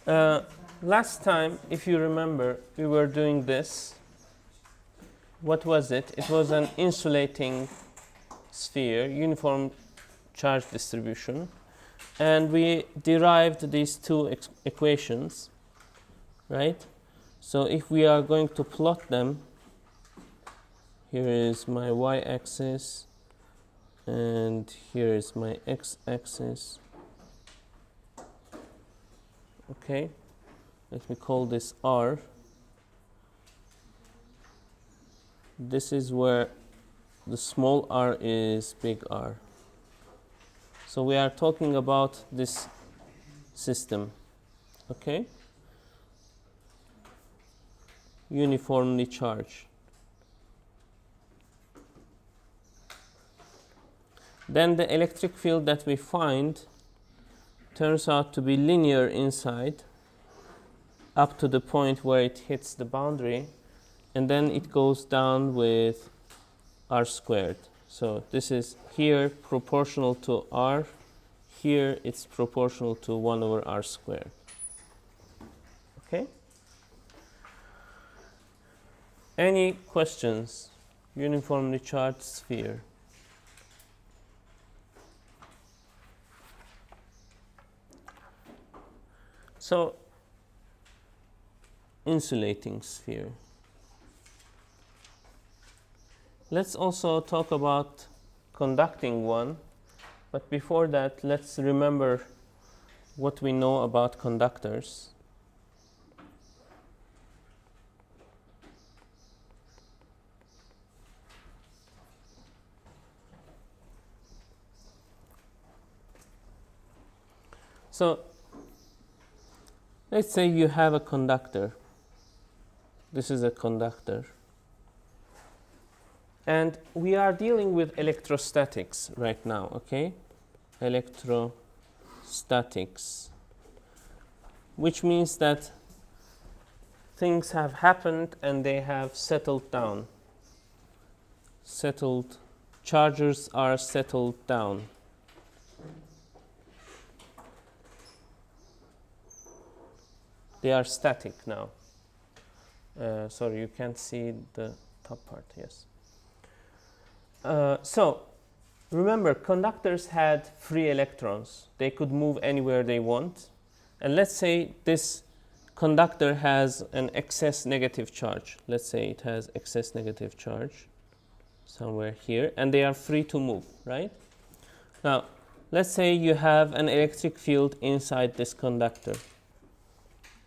Uh, Last time, if you remember, we were doing this. What was it? It was an insulating sphere, uniform charge distribution. And we derived these two equations, right? So if we are going to plot them, here is my y-axis, and here is my x-axis. Okay, let me call this R. This is where the small r is big R. So we are talking about this system, okay? Uniformly charged. Then the electric field that we find turns out to be linear inside up to the point where it hits the boundary, and then it goes down with r squared. So this is here proportional to r, here it's proportional to 1 over r squared. Okay? Any questions? Uniformly charged sphere. So, insulating sphere. Let's also talk about conducting one, but before that, let's remember what we know about conductors. So, let's say you have a conductor. This is a conductor. And we are dealing with electrostatics right now, okay? Electrostatics. Which means that things have happened and they have settled down. Charges are settled down. They are static now. Sorry, you can't see the top part, yes. So, remember, conductors had free electrons. They could move anywhere they want. And let's say this conductor has an excess negative charge. Let's say it has excess negative charge somewhere here, and they are free to move, right? Now, let's say you have an electric field inside this conductor.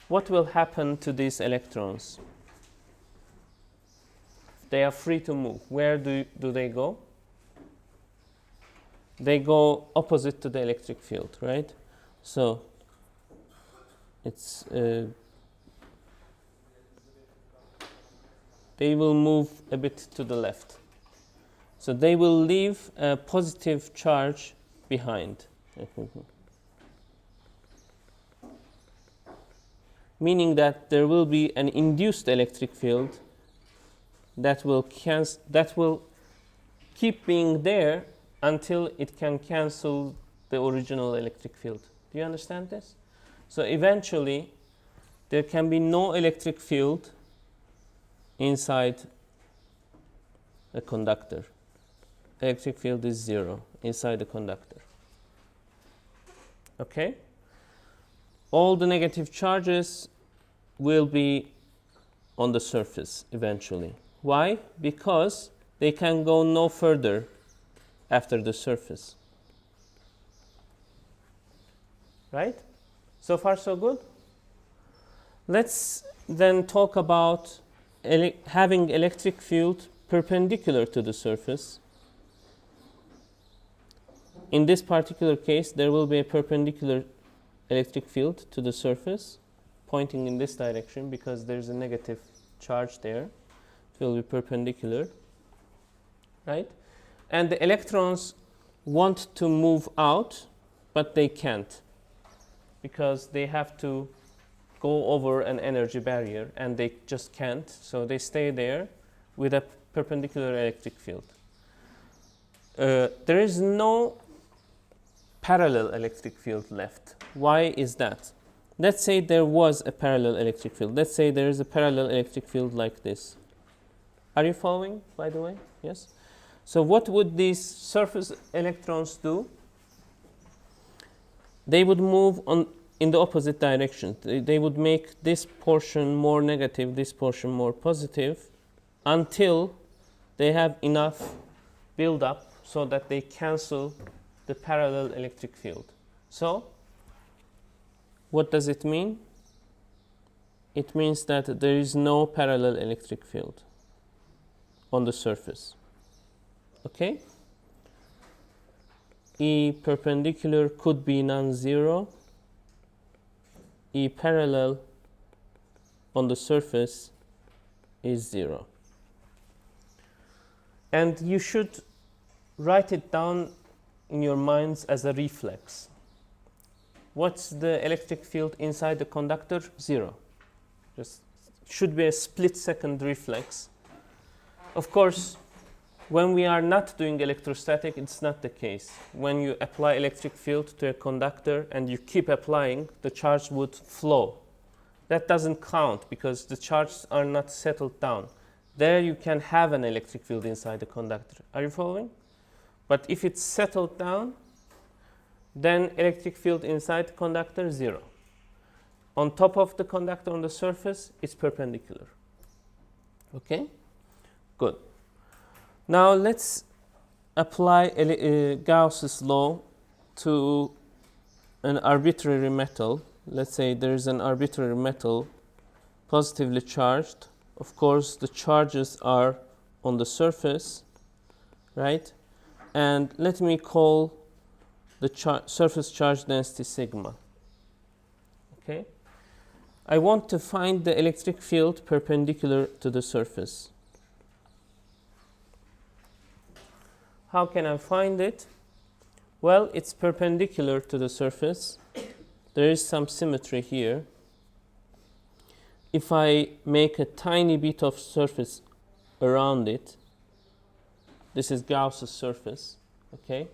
What will happen to these electrons? They are free to move. Where do they go? They go opposite to the electric field, right? So it's they will move a bit to the left. So they will leave a positive charge behind. Meaning that there will be an induced electric field that will keep being there until it can cancel the original electric field. Do you understand this? So eventually, there can be no electric field inside a conductor. Electric field is 0 inside the conductor. Okay? All the negative charges will be on the surface eventually. Why? Because they can go no further after the surface. Right? So far, so good? Let's then talk about having electric field perpendicular to the surface. In this particular case, there will be a perpendicular electric field to the surface pointing in this direction because there's a negative charge there. It will be perpendicular, right? And the electrons want to move out, but they can't because they have to go over an energy barrier and they just can't. So they stay there with a perpendicular electric field. There is no parallel electric field left. Why is that? let's say there was a parallel electric field. Let's say there is a parallel electric field like this. Are you following, by the way? Yes? So what would these surface electrons do? They would move in the opposite direction. They would make this portion more negative, this portion more positive, until they have enough build-up so that they cancel the parallel electric field. So what does it mean? It means that there is no parallel electric field on the surface. Okay? E perpendicular could be non-zero. E parallel on the surface is 0. And you should write it down in your minds as a reflex. What's the electric field inside the conductor? 0. Just should be a split-second reflex. Of course, when we are not doing electrostatic, it's not the case. When you apply electric field to a conductor and you keep applying, the charge would flow. That doesn't count because the charges are not settled down. There you can have an electric field inside the conductor. Are you following? But if it's settled down, then electric field inside the conductor, 0. On top of the conductor on the surface, it's perpendicular. Okay? Good. Now let's apply Gauss's law to an arbitrary metal. Let's say there is an arbitrary metal positively charged. Of course, the charges are on the surface, right? And let me call the surface charge density sigma. Okay? I want to find the electric field perpendicular to the surface. How can I find it? Well, it's perpendicular to the surface. There is some symmetry here. If I make a tiny bit of surface around it, this is Gauss's surface, okay?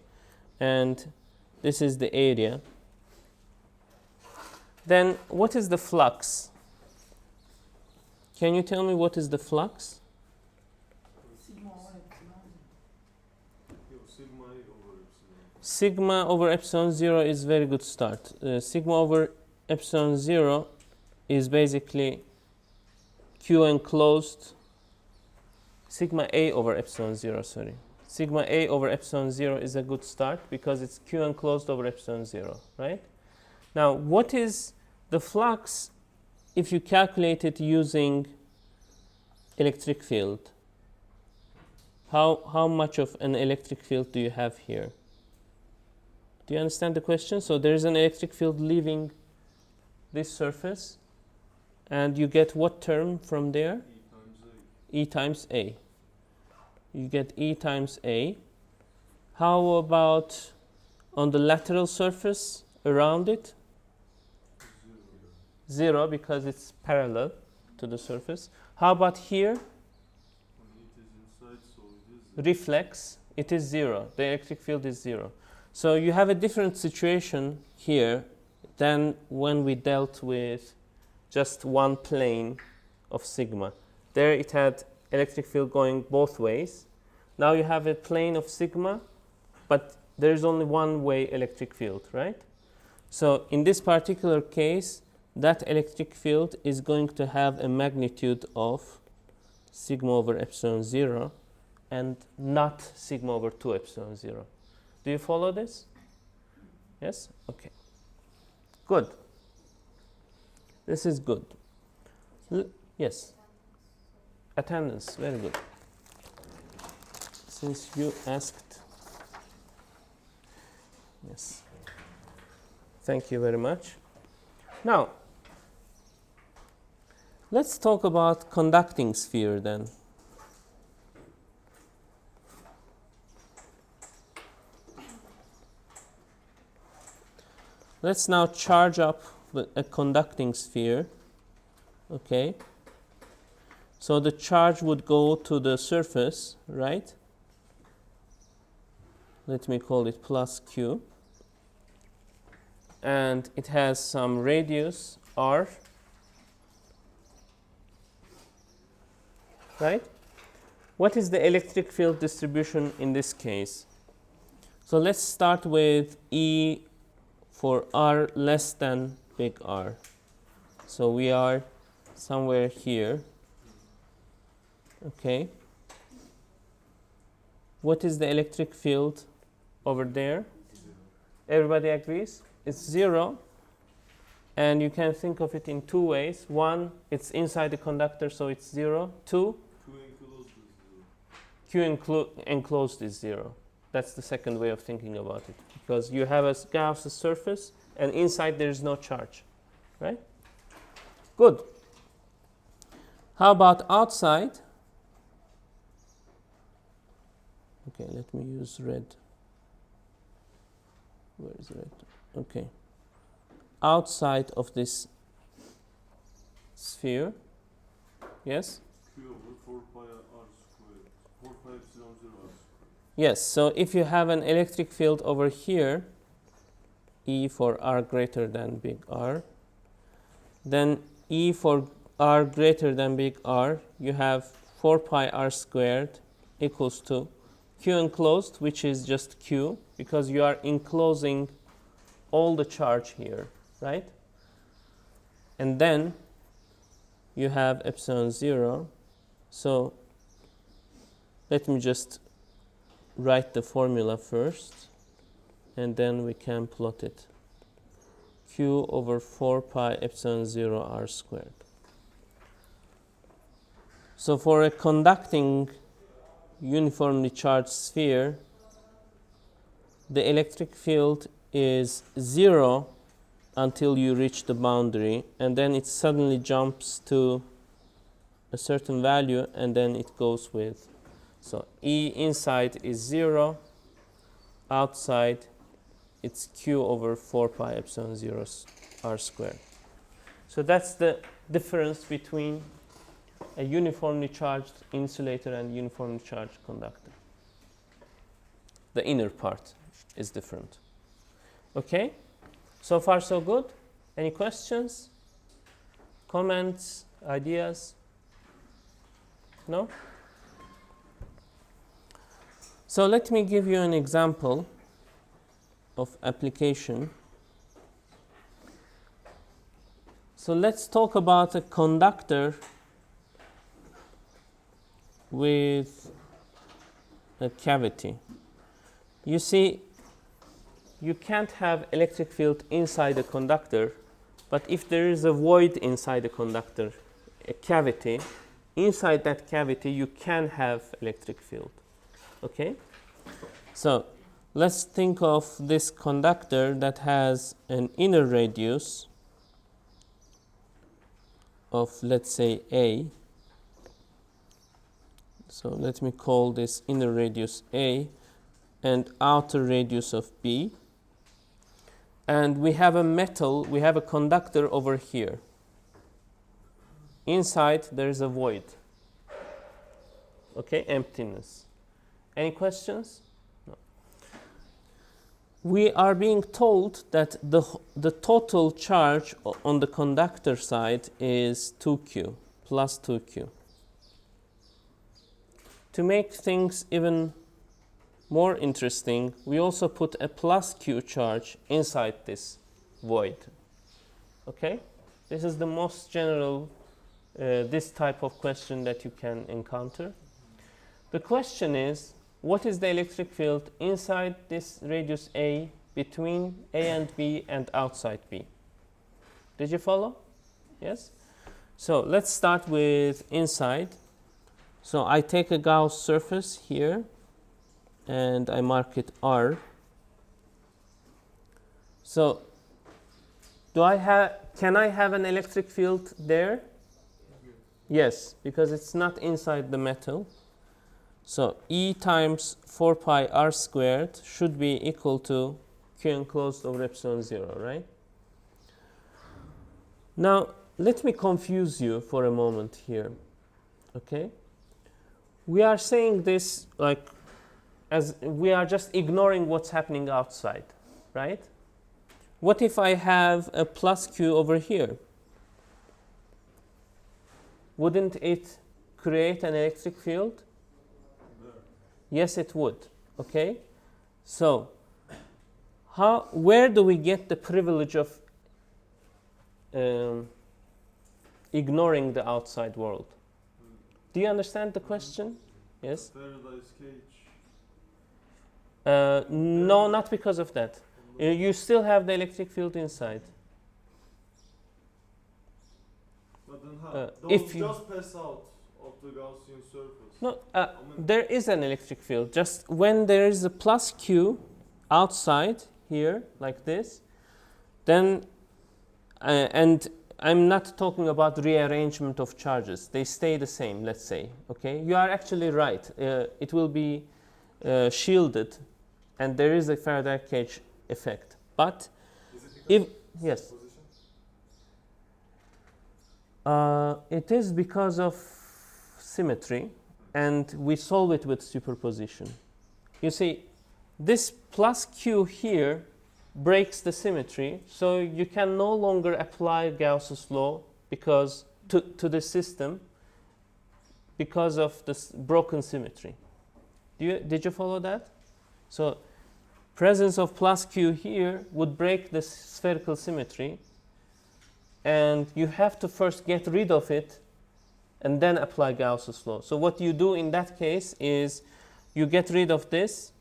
And this is the area. Then what is the flux? Can you tell me what is the flux? Sigma over epsilon 0 is very good start. Sigma over epsilon 0 is basically Q enclosed. Sigma A over epsilon 0, sorry. Sigma A over epsilon 0 is a good start because it's Q enclosed over epsilon 0, right? Now, what is the flux if you calculate it using electric field? How much of an electric field do you have here? Do you understand the question? So there is an electric field leaving this surface, and you get what term from there? E times A. You get E times A. How about on the lateral surface around it? 0, because it's parallel to the surface. How about here? Reflex, it is 0. The electric field is 0. So you have a different situation here than when we dealt with just one plane of sigma. There it had electric field going both ways. Now you have a plane of sigma, but there is only one way electric field, right? So in this particular case, that electric field is going to have a magnitude of sigma over epsilon 0 and not sigma over 2 epsilon 0. Do you follow this? Yes? Okay. Good. This is good. Yes. Attendance. Very good. Since you asked. Yes. Thank you very much. Now, let's talk about conducting sphere then. Let's now charge up a conducting sphere. Okay. So the charge would go to the surface, right? Let me call it plus Q. and it has some radius r, right? What is the electric field distribution in this case? So let's start with E for r less than big R. So we are somewhere here. Okay. What is the electric field over there? Everybody agrees? It's 0. And you can think of it in two ways. One, it's inside the conductor, so it's 0. Two, Q enclosed is 0. That's the second way of thinking about it. Because you have a Gauss surface, and inside there is no charge. Right? Good. How about outside? Okay, let me use red. Where is red? Okay. Outside of this sphere, yes? Q over 4 pi r squared. 4 pi epsilon 0 r squared. Yes, so if you have an electric field over here, E for r greater than big R, then E for r greater than big R, you have 4 pi r squared equals to Q enclosed, which is just Q, because you are enclosing all the charge here, right? And then you have epsilon 0. So let me just write the formula first, and then we can plot it. Q over 4 pi epsilon 0 r squared. So for a conducting uniformly charged sphere, the electric field is 0 until you reach the boundary, and then it suddenly jumps to a certain value, and then it goes with. So E inside is 0, outside it's Q over 4 pi epsilon 0 r squared. So that's the difference between a uniformly charged insulator and uniformly charged conductor. The inner part is different. Okay? So far so good? Any questions? Comments? Ideas? No? So let me give you an example of application. So let's talk about a conductor with a cavity. You see, you can't have electric field inside a conductor, but if there is a void inside the conductor, a cavity, inside that cavity you can have electric field. Okay? So let's think of this conductor that has an inner radius of, let's say, A. So let me call this inner radius A and outer radius of B. And we have a metal, we have a conductor over here. Inside there is a void. Okay, emptiness. Any questions? No. We are being told that the total charge on the conductor side is 2Q, plus 2Q. To make things even more interesting, we also put a plus Q charge inside this void. Okay? This is the most general, this type of question that you can encounter. The question is, what is the electric field inside this radius A, between A and B, and outside B? Did you follow? Yes? So let's start with inside. So I take a Gauss surface here, and I mark it R. So can I have an electric field there? Yes, because it's not inside the metal. So E times 4 pi r squared should be equal to Q enclosed over epsilon 0, right? Now, let me confuse you for a moment here, okay? We are saying this like as we are just ignoring what's happening outside, right? What if I have a plus Q over here? Wouldn't it create an electric field? Yes, it would. Okay? So, where do we get the privilege of ignoring the outside world? Do you understand the question? Yes? Paradise cage. No, not because of that. You still have the electric field inside. But then how? If Those you- just pass out of the Gaussian surface. No, there is an electric field. Just when there is a plus Q outside here, like this, then, and I'm not talking about rearrangement of charges. They stay the same, let's say. Okay, you are actually right. It will be shielded, and there is a Faraday cage effect. But Is it because if of yes, position? it is because of symmetry, and we solve it with superposition. You see, this plus Q here breaks the symmetry, so you can no longer apply Gauss's law because to the system because of this broken symmetry. Did you follow that? So presence of plus Q here would break the spherical symmetry, and you have to first get rid of it and then apply Gauss's law. So what you do in that case is you get rid of this,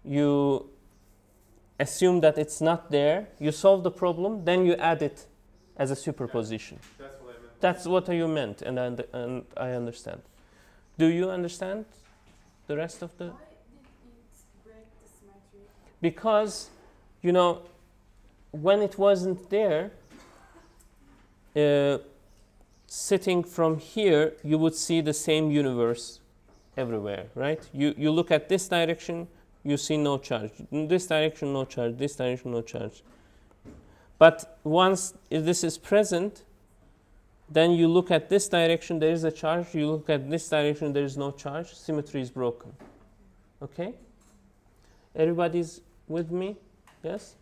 you assume that it's not there, you solve the problem, then you add it as a superposition. That's what I meant. That's what you meant, and I understand. Do you understand the rest of the? Why did it break the symmetry? Because, you know, when it wasn't there, sitting from here, you would see the same universe everywhere, right? You look at this direction, you see no charge. In this direction, no charge. This direction, no charge. But once this is present, then you look at this direction, there is a charge. You look at this direction, there is no charge. Symmetry is broken. Okay? Everybody's with me? Yes?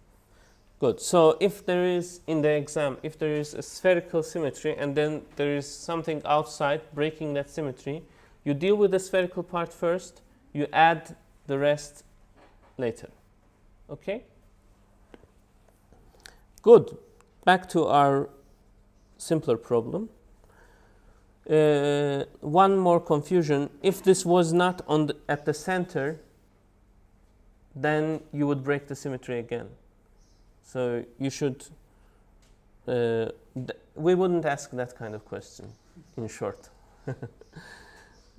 Good. So if there is, in the exam, if there is a spherical symmetry and then there is something outside breaking that symmetry, you deal with the spherical part first, you add the rest later. Okay? Good. Back to our simpler problem. One more confusion. If this was not at the center, then you would break the symmetry again. So you should, we wouldn't ask that kind of question, in short.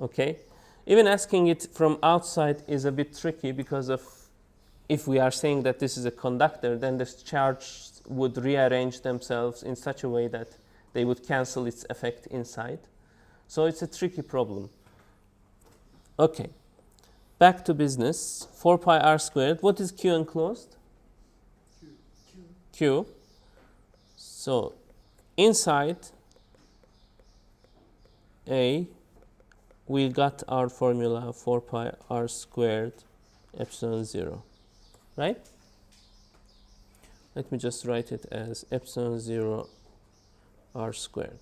Okay? Even asking it from outside is a bit tricky because of, if we are saying that this is a conductor, then the charges would rearrange themselves in such a way that they would cancel its effect inside. So it's a tricky problem. Okay. Back to business. 4 pi r squared. What is Q enclosed? Q. So inside A, we got our formula 4 pi r squared epsilon 0, right? Let me just write it as epsilon 0 r squared.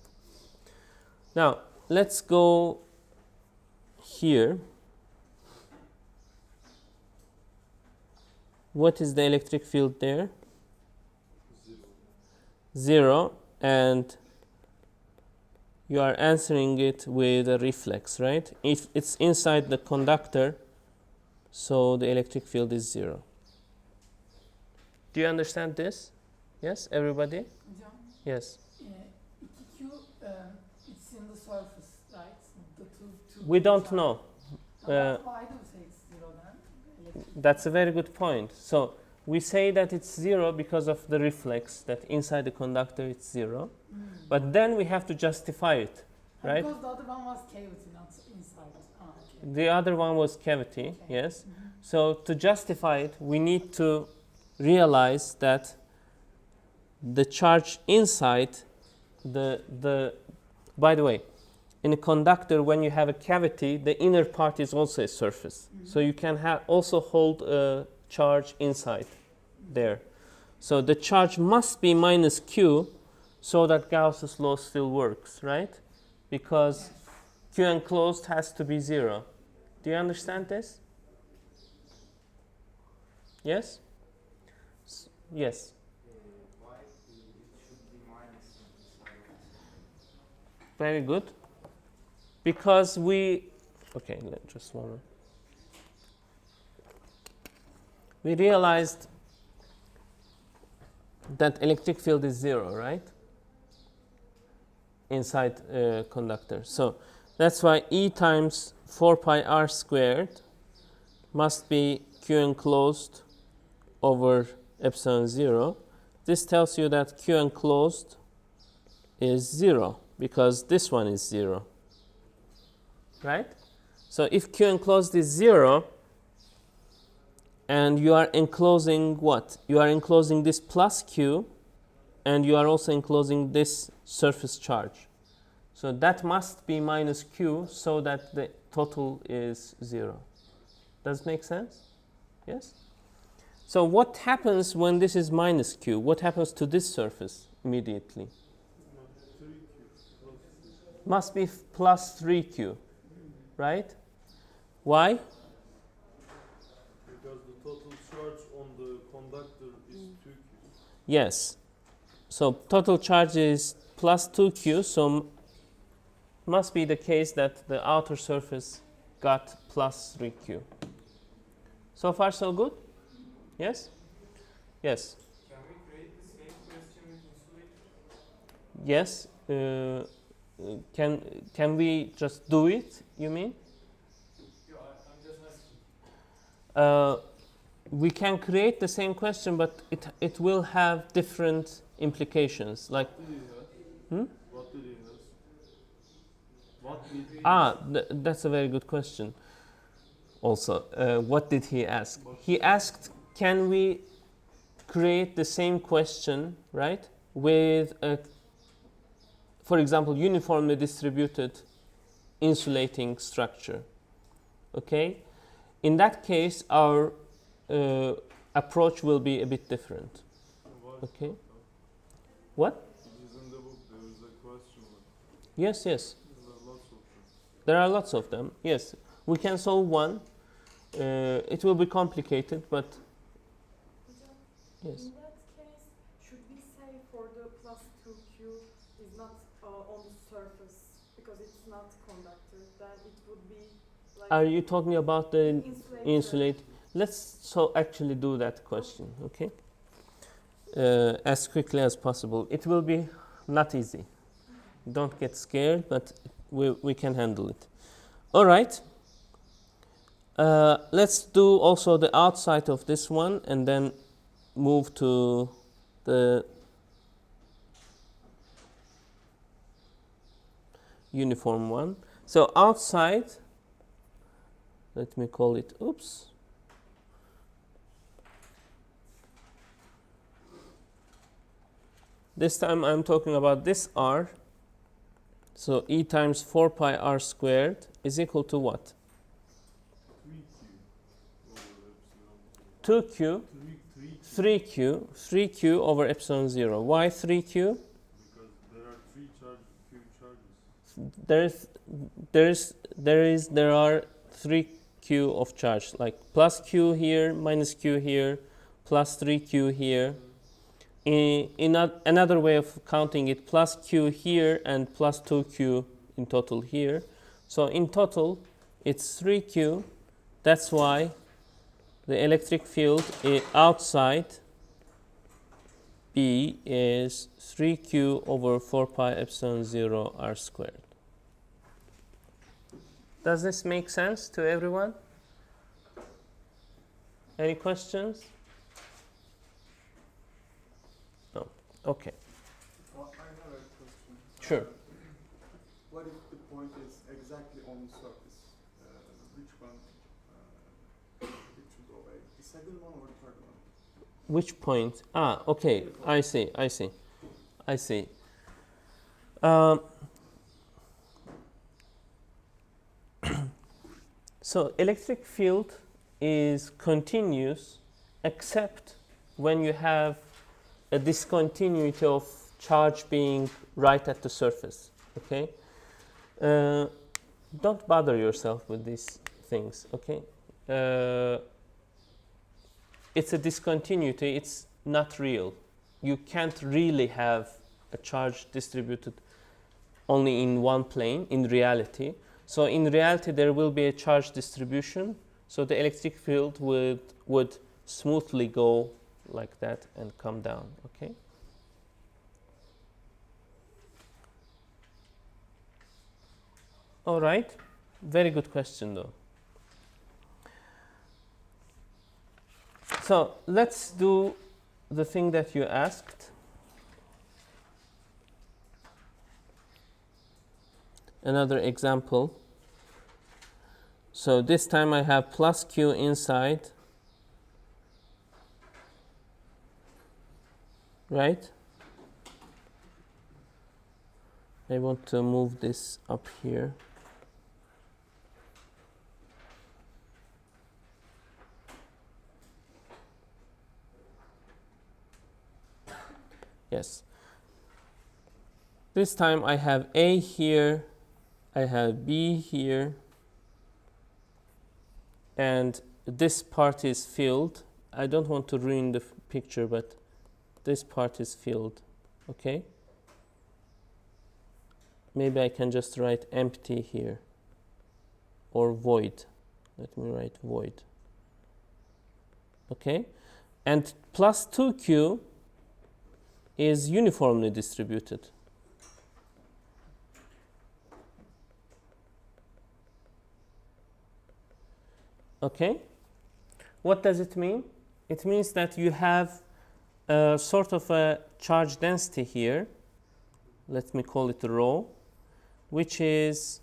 Now let's go here. What is the electric field there? 0, and you are answering it with a reflex, right? If it's inside the conductor, so the electric field is 0. Do you understand this? Yes, everybody? Hocam, Yes. 2Q, it's in the surface, right? The two We don't charge. know. But why do we say it's 0 then? Electric- That's a very good point. So we say that it's 0 because of the reflex, that inside the conductor it's 0. But then we have to justify it, right? Because the other one was cavity, not inside. Ah, okay. The other one was cavity, Okay. yes. Mhm. So to justify it, we need to realize that the charge inside by the way, in a conductor, when you have a cavity, the inner part is also a surface. So you can also hold a charge inside there. So the charge must be minus q so that Gauss's law still works, right? Because q enclosed has to be 0. Do you understand this? Yes? Yes. Why it should be minus on the side of Very good. Because okay, just one minute. We realized that electric field is 0, right? Inside conductor. So that's why E times 4 pi r squared must be q enclosed over epsilon 0. This tells you that q enclosed is 0 because this one is 0. Right? So if q enclosed is 0 and you are enclosing what? You are enclosing this plus q and you are also enclosing this surface charge. So that must be minus q so that the total is 0. Does it make sense? Yes? So what happens when this is minus q? What happens to this surface immediately? Must be plus 3q, right? Why? Because the total charge on the conductor is 2q. Yes. So total charge is plus 2q, so must be the case that the outer surface got plus 3q. So far so good? Yes? Yes. Can we create the same question with insulator? Yes. Can we just do it, you mean? Yeah, I'm just asking. We can create the same question, but it will have different implications. Like, What did he ask? that's a very good question. Also, what did he ask? He asked, can we create the same question, right, with a, for example, uniformly distributed insulating structure? Okay, in that case, our approach will be a bit different. Okay. What? It is in the book. There is a question. Yes. There are lots of them. There are lots of them. Yes, we can solve one. It will be complicated, but yes. In that case, should we say for the plus 2q is not on the surface because it's not conductor, then it would be like Are you talking about the insulator. insulate? Let's actually do that question, okay? As quickly as possible. It will be not easy. Don't get scared, but we can handle it. All right. Let's do also the outside of this one and then move to the uniform one. So outside, let me call it, oops. This time I'm talking about this r. So E times 4 pi r squared is equal to what? 2q, 3q over epsilon 0. Why 3q? Because there are three charges. There are 3q of charge, like plus q here, minus q here, plus 3q here. In another way of counting it, plus q here and plus 2q in total here. So in total, it's 3q. That's why the electric field outside B is 3q over 4 pi epsilon 0 r squared. Does this make sense to everyone? Any questions? No. Okay. Well, I have a question. Sure. What if the point is exactly on the surface? Which one it should obey? The second one or the third one? Which point? Okay. I see. So electric field is continuous except when you have a discontinuity of charge being right at the surface. Okay, don't bother yourself with these things. Okay, it's a discontinuity. It's not real. You can't really have a charge distributed only in one plane in reality. So in reality there will be a charge distribution, so the electric field would smoothly go like that and come down. Okay, all right, very good question though. So let's do the thing that you asked. Another example. So this time I have plus q inside, right? I want to move this up here. Yes. This time I have A here, I have B here, and this part is filled. I don't want to ruin the picture, but this part is filled. Okay? Maybe I can just write empty here, or void. Let me write void. Okay? And plus 2q is uniformly distributed. Okay? What does it mean? It means that you have a sort of a charge density here. Let me call it rho, which is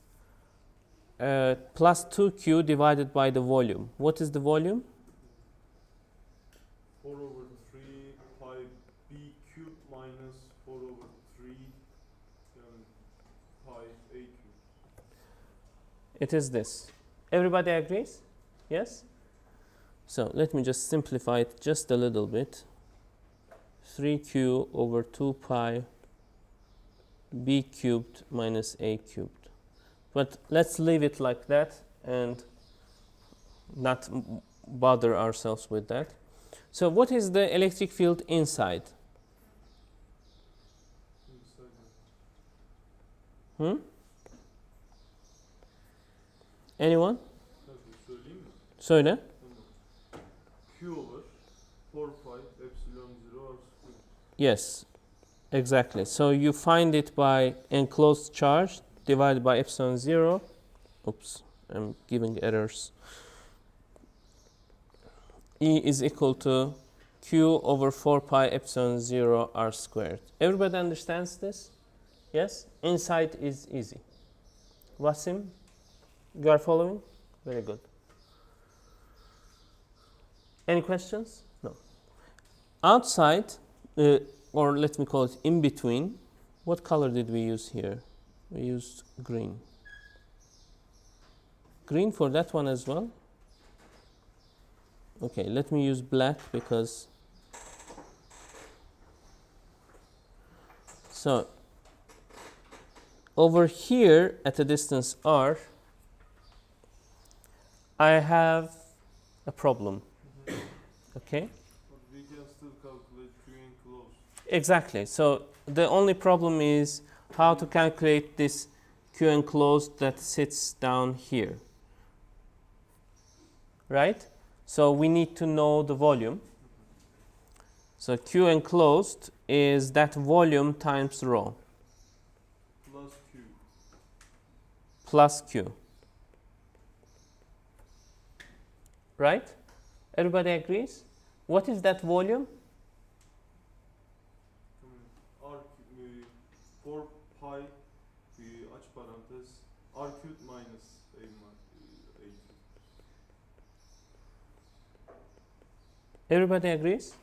plus 2q divided by the volume. What is the volume? 4 over 3 pi b cubed minus 4 over 3 pi a cubed. It is this. Everybody agrees? Yes? So let me just simplify it just a little bit. 3q over 2 pi b cubed minus a cubed. But let's leave it like that and not bother ourselves with that. So what is the electric field inside? Anyone? Söyle. Q over 4 pi epsilon 0 r squared. Yes, exactly. So you find it by enclosed charge divided by epsilon 0. Oops, I'm giving errors. E is equal to Q over 4 pi epsilon 0 r squared. Everybody understands this? Yes? Inside is easy. Wasim, you are following? Very good. Any questions? No. Outside, or let me call it in between, what color did we use here? We used green. Green for that one as well? Okay, let me use black because... So, over here at a distance r, I have a problem. Okay? But we can still calculate Q enclosed. Exactly. So the only problem is how to calculate this Q enclosed that sits down here. Right? So we need to know the volume. So Q enclosed is that volume times rho Plus Q. plus Q. Right? Everybody agrees? What is that volume? R 4 pi aç parantez r cubed minus a cubed. Everybody agrees?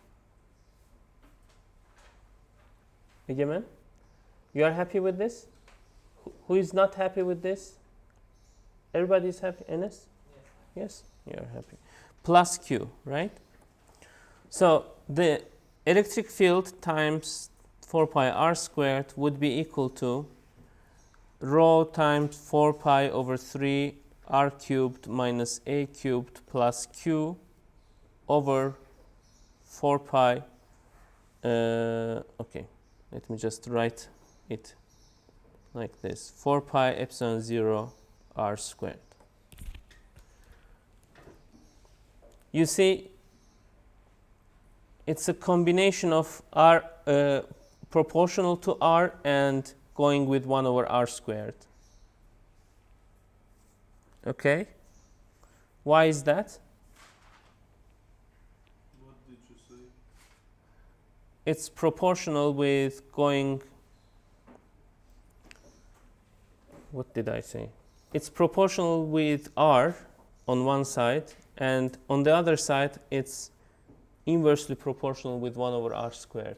Egemen? You are happy with this? Who is not happy with this? Everybody is happy? Enes? Yes? You are happy. Plus Q, right? So the electric field times 4 pi r squared would be equal to rho times 4 pi over 3 r cubed minus a cubed plus q over 4 pi. Okay, let me just write it like this: 4 pi epsilon 0 r squared. You see, it's a combination of r proportional to r and going with 1 over r squared. Okay? Why is that? What did you say? It's proportional with going. What did I say? It's proportional with r on one side, and on the other side, it's inversely proportional with 1 over r squared.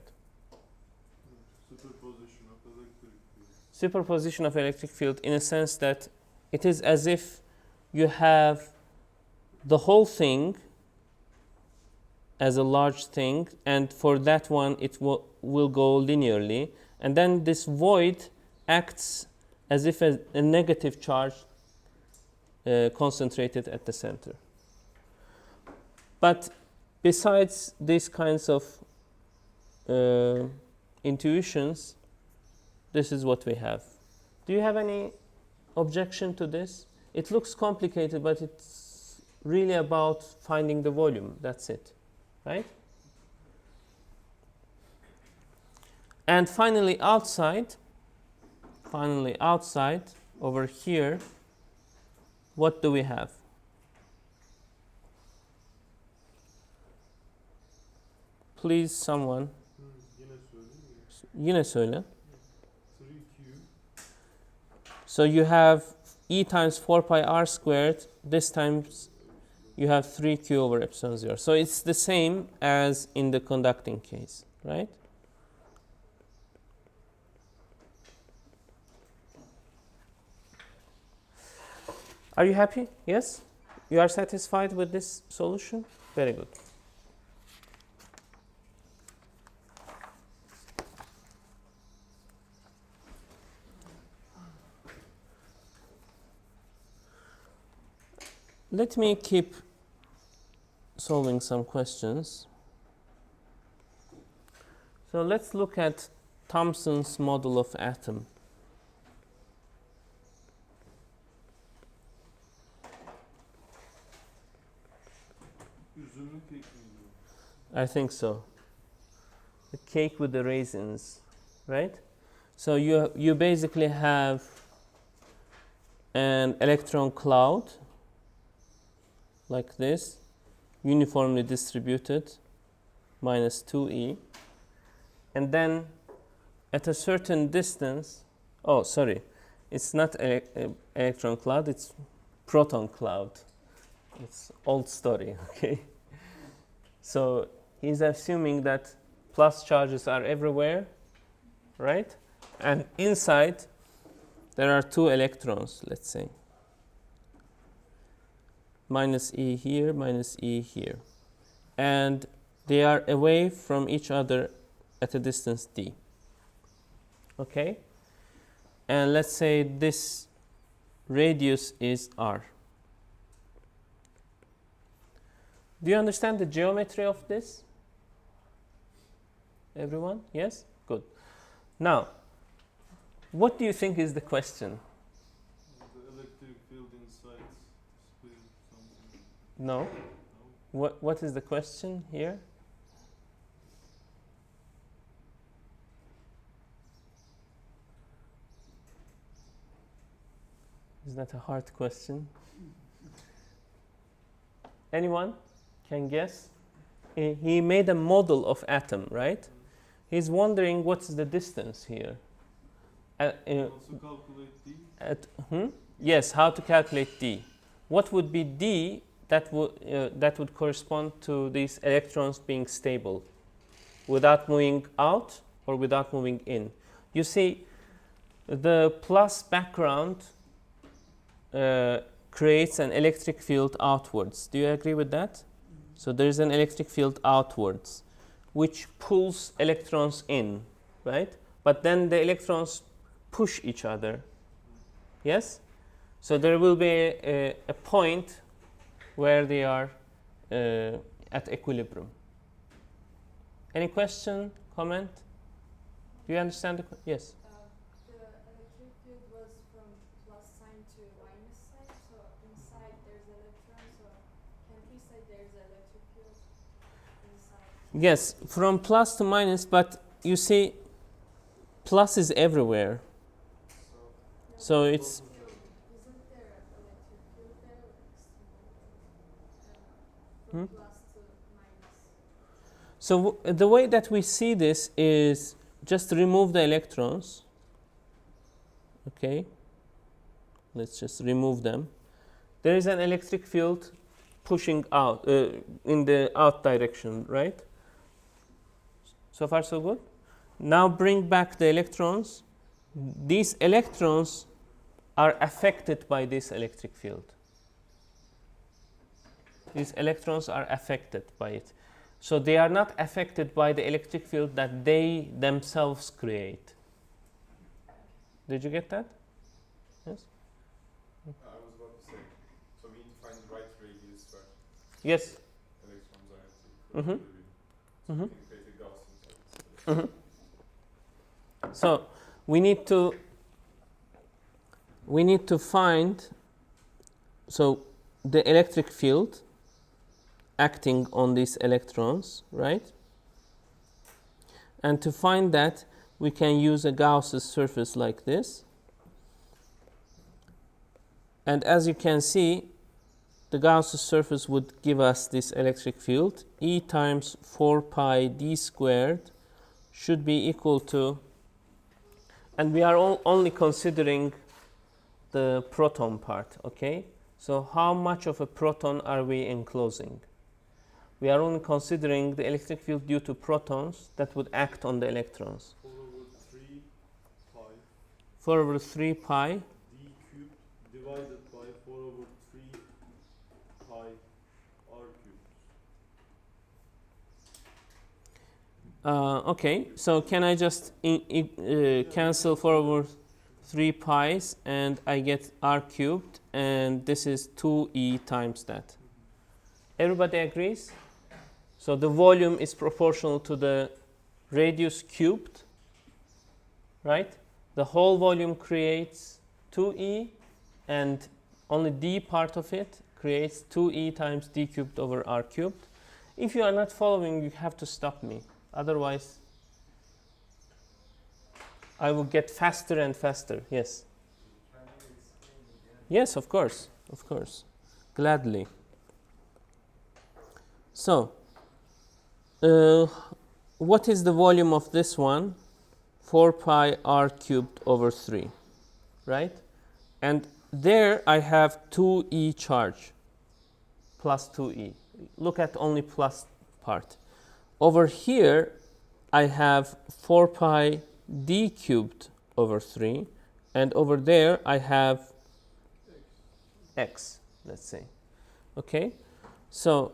Superposition of electric field. Superposition of electric field, in a sense that it is as if you have the whole thing as a large thing, and for that one it will go linearly, and then this void acts as if a negative charge concentrated at the center. But besides these kinds of intuitions, this is what we have. Do you have any objection to this? It looks complicated, but it's really about finding the volume. That's it, right? And finally, outside over here, what do we have? Please, someone. Yine söyle. 3q. So you have E times 4 pi r squared. This times you have 3q over epsilon 0. So it's the same as in the conducting case, right? Are you happy? Yes? You are satisfied with this solution? Very good. Let me keep solving some questions. So let's look at Thomson's model of atom. Üzümlü kek miydi I think so. The cake with the raisins, right? So you basically have an electron cloud like this, uniformly distributed, minus 2e. And then at a certain distance, oh, sorry, it's not electron cloud, it's proton cloud. It's old story, okay? So he's assuming that plus charges are everywhere, right? And inside there are 2 electrons, let's say. Minus E here, minus E here. And they are away from each other at a distance d. Okay? And let's say this radius is r. Do you understand the geometry of this? Everyone? Yes? Good. Now, what do you think is the question? The electric field inside sphere something. No? No? What is the question here? Is that a hard question? Anyone can guess? He made a model of atom, right? He's wondering what's the distance here. Also calculate d. Yes, how to calculate d. What would be d that would correspond to these electrons being stable without moving out or without moving in? You see, the plus background creates an electric field outwards. Do you agree with that? So there is an electric field outwards. which pulls electrons in, right? But then the electrons push each other. Yes? So there will be a point where they are at equilibrium. Any question, comment? Do you understand the yes? The electric field was from plus sign to minus sign, so inside there's electron, so can we say there's electric field inside? Yes, from plus to minus, but you see, plus is everywhere. So it's Isn't there electric field there, from plus to minus? so the way that we see this is just remove the electrons. Okay, let's just remove them. There is an electric field pushing out in the out direction, right? So far so good. Now bring back the electrons. These electrons are affected by this electric field. These electrons are affected by it. So they are not affected by the electric field that they themselves create. Did you get that? Yes? I was about to say, so we need to find the right radius where Yes. electrons are at the equilibrium. So we can create a Gauss inside. So we need to find the electric field acting on these electrons, right? And to find that, we can use a Gauss's surface like this. And as you can see, the Gauss's surface would give us this electric field. E times 4 pi d squared should be equal to, and we are only considering the proton part, okay? So how much of a proton are we enclosing? We are only considering the electric field due to protons that would act on the electrons. 4 over 3 pi 4 over 3 pi d cubed divided by 4 over 3 pi r cubed. Okay, so can I just cancel 4 over 3 pi's and I get r cubed, and this is 2e times that. Everybody agrees? So the volume is proportional to the radius cubed, right? The whole volume creates 2e, and only d part of it creates 2e times d cubed over r cubed. If you are not following, you have to stop me. Otherwise, I will get faster and faster. Yes. Yes, of course. Of course. Gladly. So, what is the volume of this one? 4 pi r cubed over 3, right? And there I have 2e charge, plus 2e. Look at only plus part. Over here, I have 4 pi d cubed over 3, and over there I have x, let's say. Okay? So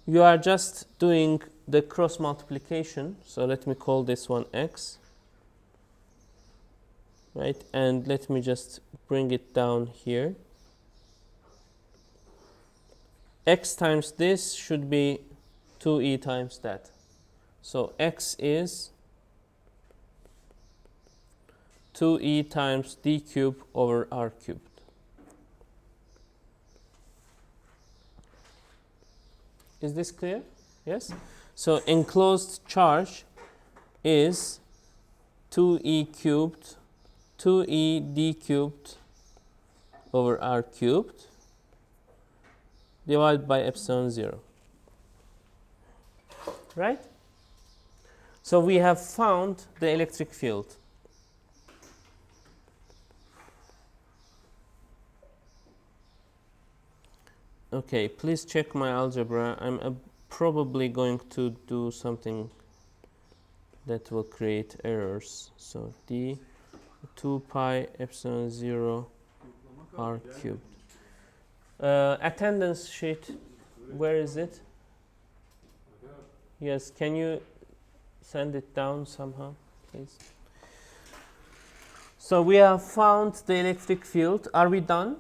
you are just doing the cross multiplication. So let me call this one x, right? And let me just bring it down here. X times this should be 2e times that. So x is 2e times d cubed over r cubed. Is this clear? Yes? So enclosed charge is 2e cubed, 2e d cubed over r cubed divided by epsilon 0. Right? So we have found the electric field. Okay, please check my algebra. I'm probably going to do something that will create errors. So d 2 pi epsilon 0 r cubed. Attendance sheet, where is it? Yes, can you send it down somehow, please. So we have found the electric field. Are we done?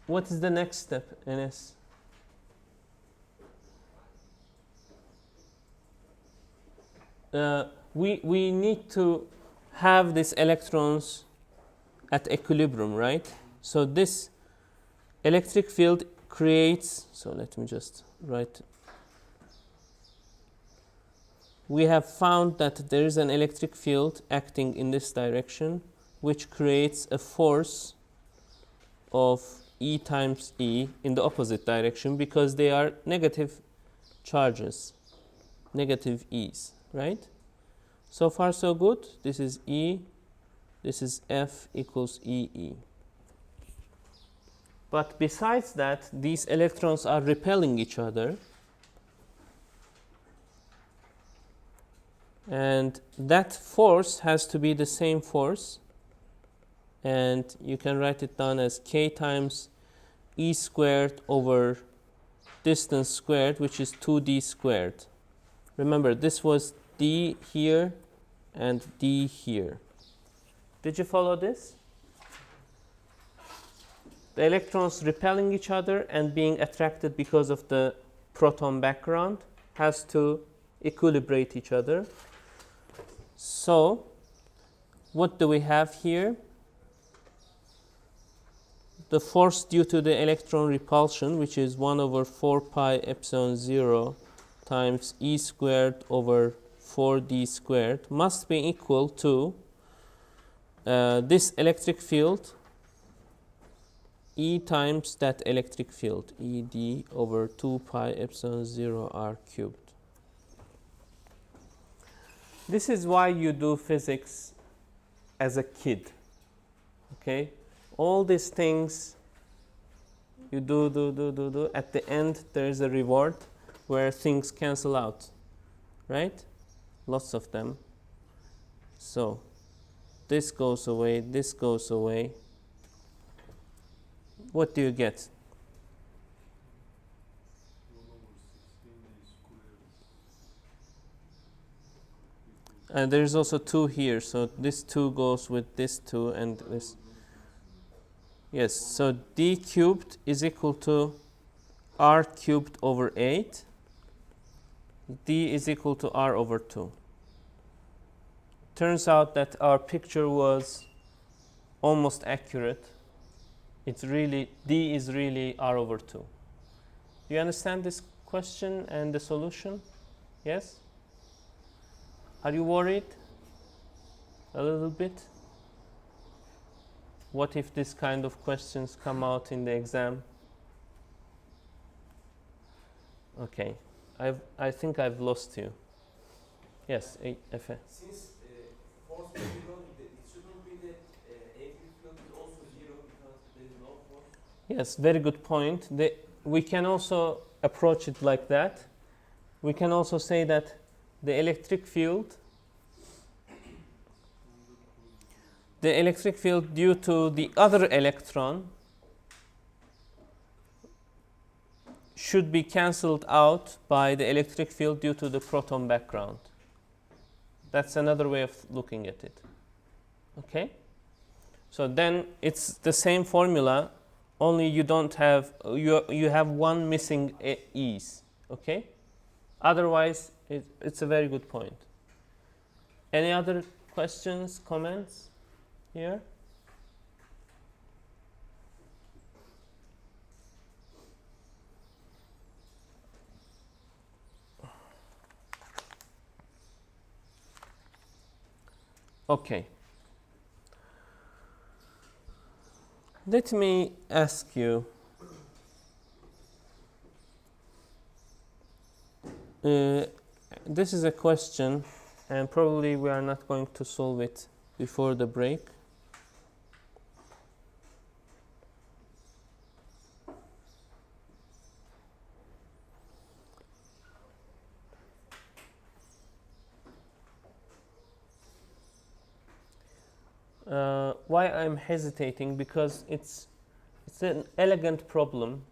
What is the next step, Enes? We need to have these electrons at equilibrium, right? So this electric field creates, so let me just write. We have found that there is an electric field acting in this direction, which creates a force of E times E in the opposite direction because they are negative charges, negative E's, right? So far so good. This is E, this is F equals EE. But besides that, these electrons are repelling each other. And that force has to be the same force. And you can write it down as K times E squared over distance squared, which is 2D squared. Remember, this was D here and D here. Did you follow this? The electrons repelling each other and being attracted because of the proton background has to equilibrate each other. So, what do we have here? The force due to the electron repulsion, which is 1 over 4 pi epsilon 0 times E squared over 4D squared, must be equal to this electric field, E times that electric field, ED over 2 pi epsilon 0 R cubed. This is why you do physics as a kid, okay? All these things you do. At the end, there is a reward where things cancel out, right? Lots of them. So, this goes away, this goes away. What do you get? 1 over 16 squared. And there is also 2 here, so this 2 goes with this 2 and this. Yes, so D cubed is equal to R cubed over 8. D is equal to R over 2. Turns out that our picture was almost accurate. It's really, D is really R over 2. Do you understand this question and the solution? Yes? Are you worried? A little bit? What if this kind of questions come out in the exam? Okay, I think I've lost you. Yes, Efe. Since force is zero, it shouldn't be that electric field is also zero because there is no force. Yes, very good point. We can also approach it like that. We can also say that the electric field due to the other electron should be cancelled out by the electric field due to the proton background. That's another way of looking at it. Okay? So then it's the same formula, only you don't have, you have one missing e's. Okay? Otherwise, it's a very good point. Any other questions, comments here? Okay. Let me ask you, this is a question, and probably we are not going to solve it before the break. Why I'm hesitating? Because it's an elegant problem,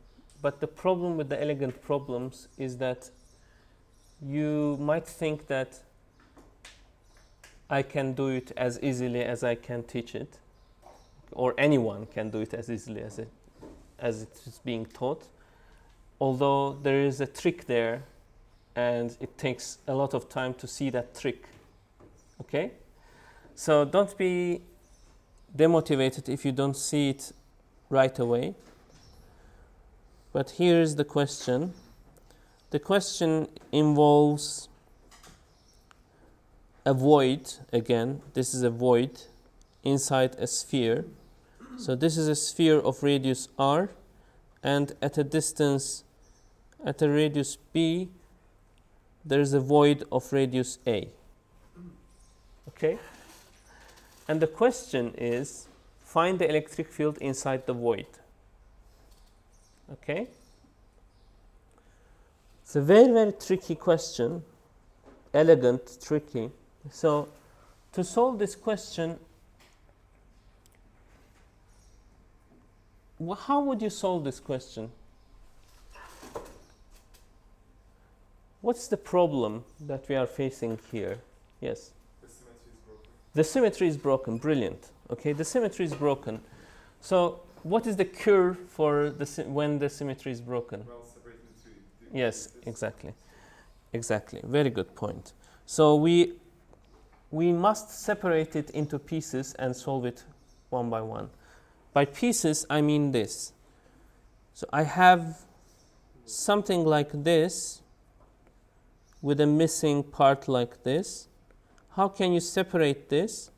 but the problem with the elegant problems is that you might think that I can do it as easily as I can teach it, or anyone can do it as easily as it is being taught, although there is a trick there and it takes a lot of time to see that trick. Okay? So don't be demotivated if you don't see it right away. But here's the question. The question involves a void, again, this is a void inside a sphere. So this is a sphere of radius r, and at a distance, at a radius b, there is a void of radius a. Okay? And the question is, find the electric field inside the void. Okay? It's a very, very tricky question. Elegant, tricky. So, to solve this question, how would you solve this question? What's the problem that we are facing here? Yes? The symmetry is broken. The symmetry is broken. Brilliant. Okay, the symmetry is broken. So, what is the cure for when the symmetry is broken? Well, separated into Yes, exactly. Exactly. Very good point. So we must separate it into pieces and solve it one by one. By pieces, I mean this. So I have something like this with a missing part like this. How can you separate this?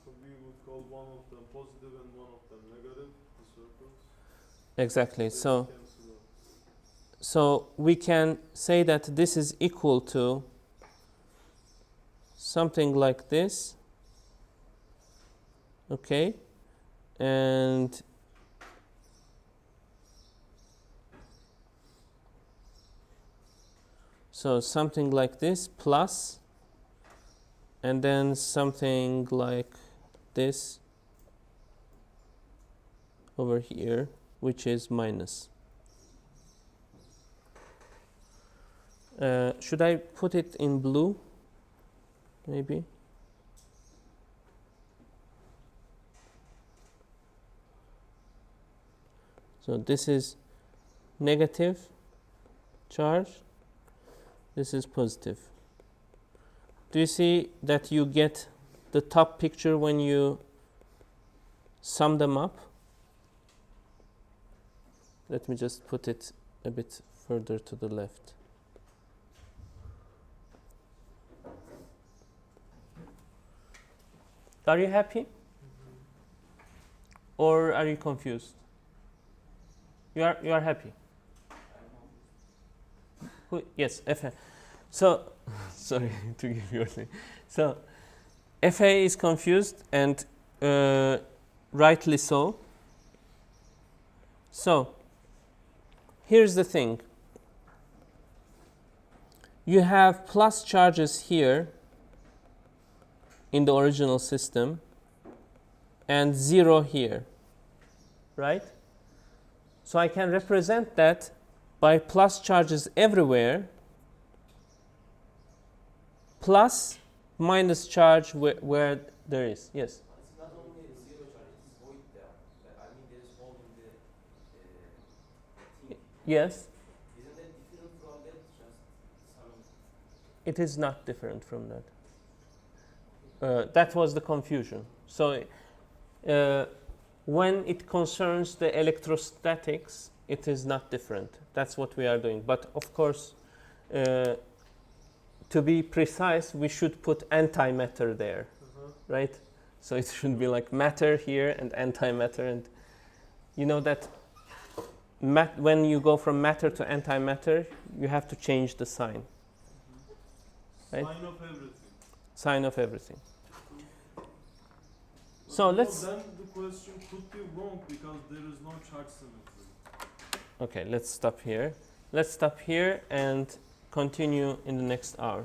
We would call one of them positive and one of them negative, the circles. Exactly. They So cancel out. So we can say that this is equal to something like this, okay, and so something like this plus, and then something like this over here, which is minus. Should I put it in blue? Maybe. So this is negative charge. This is positive. Do you see that you get the top picture when you sum them up? Let me just put it a bit further to the left. Are you happy? Or are you confused? You are happy. Yes, FA. So sorry to give you a thing. So FA is confused, and rightly so. So here's the thing. You have plus charges here in the original system and 0 here, right? So I can represent that by plus charges everywhere plus minus charge where there is. Yes? It's not only a zero charge, it's void there. I mean, there is hole in the thing. Yes? Isn't that different from that? Just some. It is not different from that. That was the confusion. So when it concerns the electrostatics, it is not different. That's what we are doing. But of course, to be precise, we should put antimatter there, right? So it should be like matter here and antimatter. And you know that when you go from matter to antimatter, you have to change the sign. Right? Sign of everything. Sign of everything. So let's. Then the question could be wrong because there is no charge symmetry. Okay, let's stop here. Let's stop here and continue in the next hour.